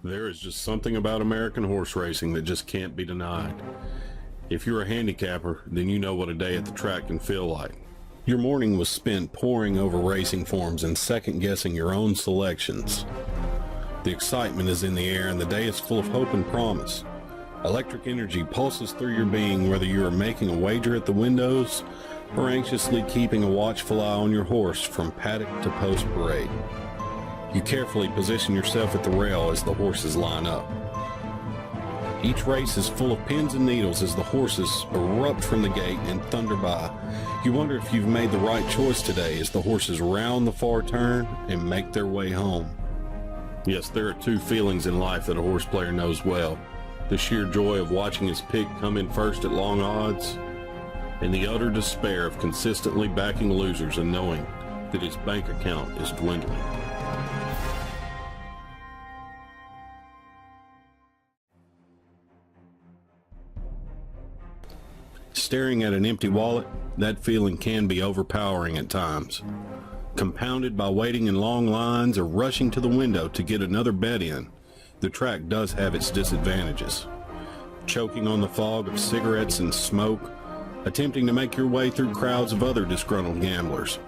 There is just something about American horse racing that just can't be denied. If you're a handicapper, then you know what a day at the track can feel like. Your morning was spent poring over racing forms and second-guessing your own selections. The excitement is in the air and the day is full of hope and promise. Electric energy pulses through your being whether you are making a wager at the windows or anxiously keeping a watchful eye on your horse from paddock to post parade. You carefully position yourself at the rail as the horses line up. Each race is full of pins and needles as the horses erupt from the gate and thunder by. You wonder if you've made the right choice today as the horses round the far turn and make their way home. Yes, there are two feelings in life that a horse player knows well. The sheer joy of watching his pick come in first at long odds, and the utter despair of consistently backing losers and knowing that his bank account is dwindling. Staring at an empty wallet, that feeling can be overpowering at times. Compounded by waiting in long lines or rushing to the window to get another bet in, the track does have its disadvantages. Choking on the fog of cigarettes and smoke, attempting to make your way through crowds of other disgruntled gamblers,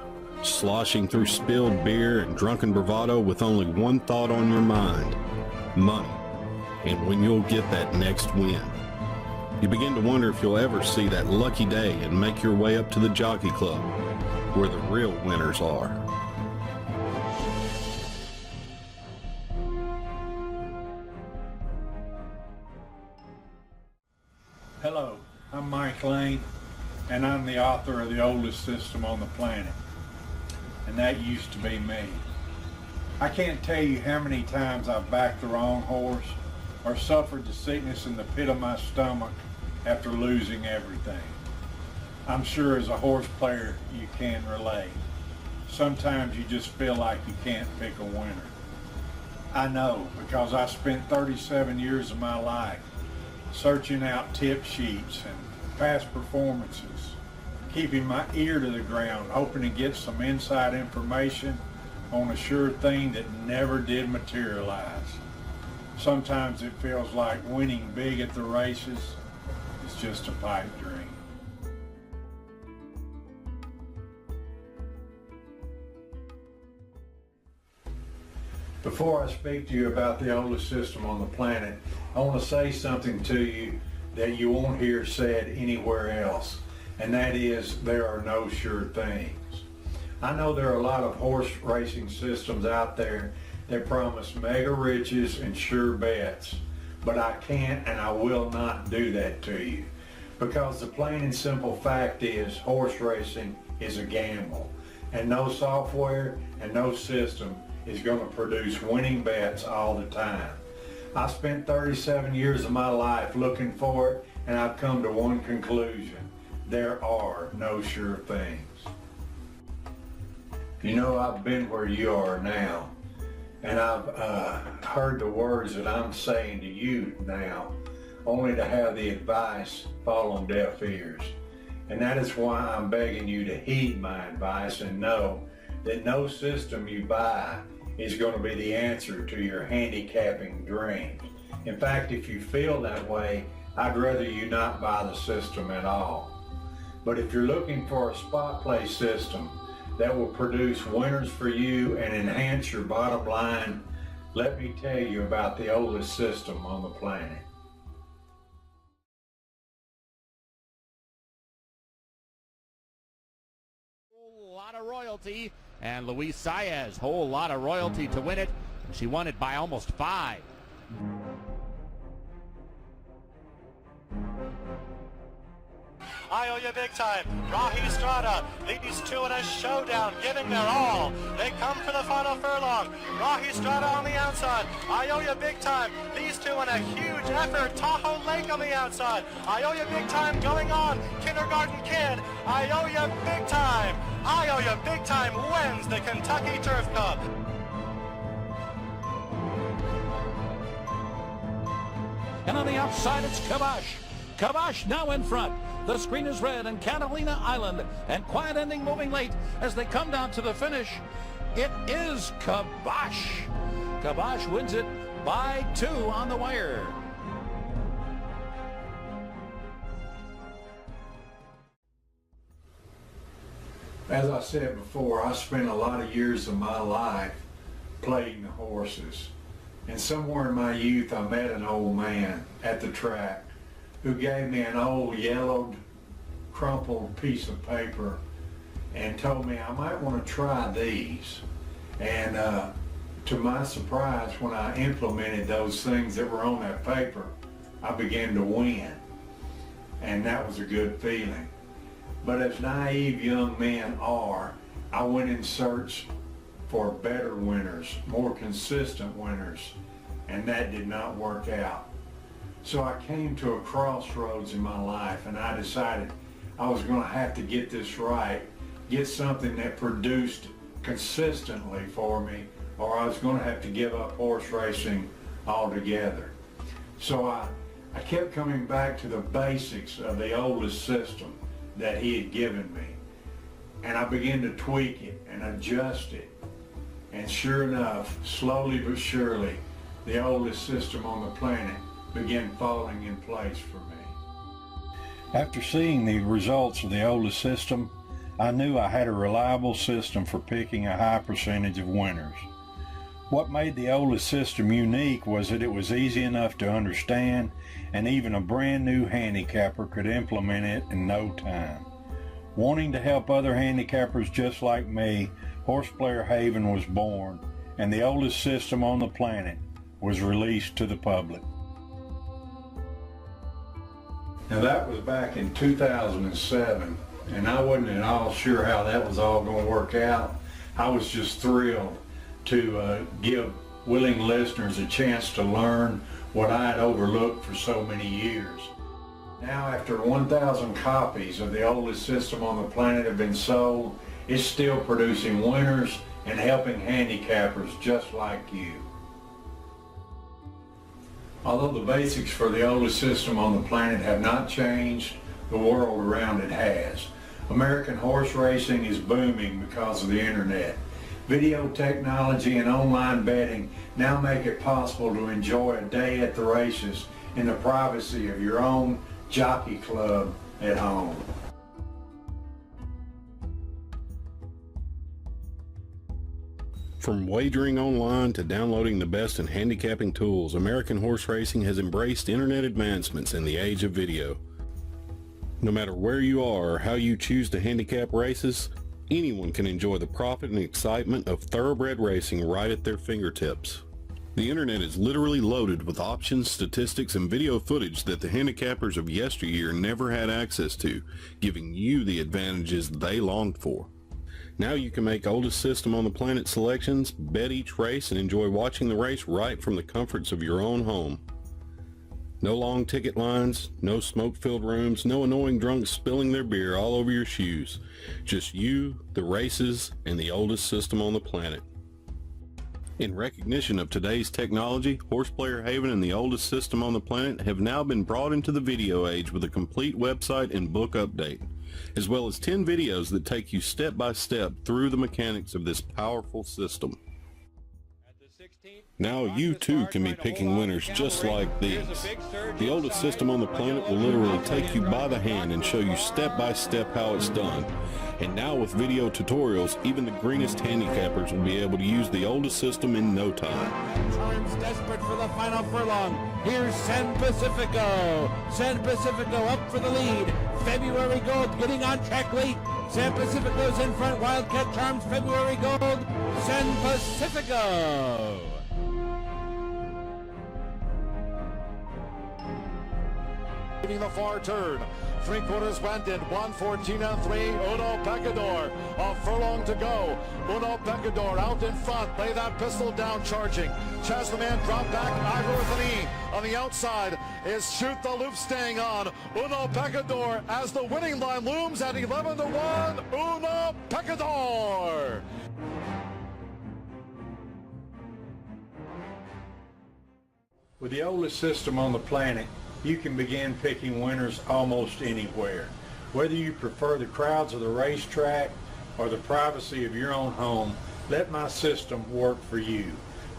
sloshing through spilled beer and drunken bravado with only one thought on your mind: money, and when you'll get that next win. You begin to wonder if you'll ever see that lucky day and make your way up to the Jockey Club, where the real winners are. Hello, I'm Mike Lane, and I'm the author of The Oldest System on the Planet, and that used to be me. I can't tell you how many times I've backed the wrong horse or suffered the sickness in the pit of my stomach after losing everything. I'm sure as a horse player you can relate. Sometimes you just feel like you can't pick a winner. I know, because I spent 37 years of my life searching out tip sheets and past performances, keeping my ear to the ground, hoping to get some inside information on a sure thing that never did materialize. Sometimes it feels like winning big at the races is just a pipe dream. Before I speak to you about the oldest system on the planet, I want to say something to you that you won't hear said anywhere else, and that is there are no sure things. I know there are a lot of horse racing systems out there that promise mega riches and sure bets, but I can't and I will not do that to you, because the plain and simple fact is horse racing is a gamble, and no software and no system is going to produce winning bets all the time. I spent 37 years of my life looking for it, and I've come to one conclusion: there are no sure things. You know, I've been where you are now, and I've heard the words that I'm saying to you now, only to have the advice fall on deaf ears. And that is why I'm begging you to heed my advice and know that no system you buy is going to be the answer to your handicapping dreams. In fact, if you feel that way, I'd rather you not buy the system at all. But if you're looking for a spot play system that will produce winners for you and enhance your bottom line, let me tell you about the oldest system on the planet. Whole lot of royalty, and Luis Saez, whole lot of royalty to win it. She won it by almost 5. I owe you big time. Rahi Strada, these two in a showdown, giving their all. They come for the final furlong. Rahi Strada on the outside. I owe you big time. These two in a huge effort. Tahoe Lake on the outside. I owe you big time going on. Kindergarten Kid. I owe you big time. I owe you big time wins the Kentucky Turf Cup. And on the outside, it's Kabash. Kabash now in front. The screen is red, and Catalina Island and Quiet Ending moving late as they come down to the finish. It is Kabash. Kabosh wins it by 2 on the wire. As I said before, I spent a lot of years of my life playing the horses. And somewhere in my youth, I met an old man at the track who gave me an old yellowed, crumpled piece of paper and told me I might want to try these. And to my surprise, when I implemented those things that were on that paper, I began to win. And that was a good feeling. But as naive young men are, I went in search for better winners, more consistent winners, and that did not work out. So I came to a crossroads in my life, and I decided I was going to have to get this right, get something that produced consistently for me, or I was going to have to give up horse racing altogether. So I kept coming back to the basics of the oldest system that he had given me. And I began to tweak it and adjust it. And sure enough, slowly but surely, the oldest system on the planet began falling in place for me. After seeing the results of the oldest system, I knew I had a reliable system for picking a high percentage of winners. What made the oldest system unique was that it was easy enough to understand, and even a brand new handicapper could implement it in no time. Wanting to help other handicappers just like me, Horse Player Haven was born, and the oldest system on the planet was released to the public. Now that was back in 2007, and I wasn't at all sure how that was all going to work out. I was just thrilled to give willing listeners a chance to learn what I had overlooked for so many years. Now, after 1,000 copies of the oldest system on the planet have been sold, it's still producing winners and helping handicappers just like you. Although the basics for the oldest system on the planet have not changed, the world around it has. American horse racing is booming because of the internet. Video technology and online betting now make it possible to enjoy a day at the races in the privacy of your own jockey club at home. From wagering online to downloading the best in handicapping tools, American Horse Racing has embraced internet advancements in the age of video. No matter where you are or how you choose to handicap races, anyone can enjoy the profit and excitement of thoroughbred racing right at their fingertips. The internet is literally loaded with options, statistics, and video footage that the handicappers of yesteryear never had access to, giving you the advantages they longed for. Now you can make oldest system on the planet selections, bet each race, and enjoy watching the race right from the comforts of your own home. No long ticket lines, no smoke-filled rooms, no annoying drunks spilling their beer all over your shoes. Just you, the races, and the oldest system on the planet. In recognition of today's technology, Horse Player Haven and the oldest system on the planet have now been brought into the video age with a complete website and book update, as well as 10 videos that take you step by step through the mechanics of this powerful system. Now you too can be picking winners just like these. The oldest system on the planet will literally take you by the hand and show you step by step how it's done. And now with video tutorials, even the greenest handicappers will be able to use the oldest system in no time. Charms desperate for the final furlong. Here's San Pacifico. San Pacifico up for the lead. February Gold getting on track late. San Pacifico's in front. Wildcat Charms, February Gold. San Pacifico. The far turn. 3/4 went in. 1:14 and 3. Uno Pecador. A furlong to go. Uno Pecador out in front. Lay that pistol down, charging. Chaz the man drop back. Ivor with an E. On the outside is Shoot the Loop staying on. Uno Pecador as the winning line looms at 11-1. Uno Pecador. With the oldest system on the planet, you can begin picking winners almost anywhere. Whether you prefer the crowds of the racetrack or the privacy of your own home, let my system work for you.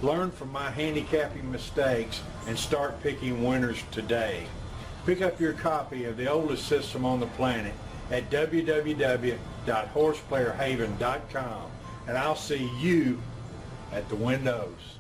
Learn from my handicapping mistakes and start picking winners today. Pick up your copy of The Oldest System on the Planet at www.horseplayerhaven.com, and I'll see you at the windows.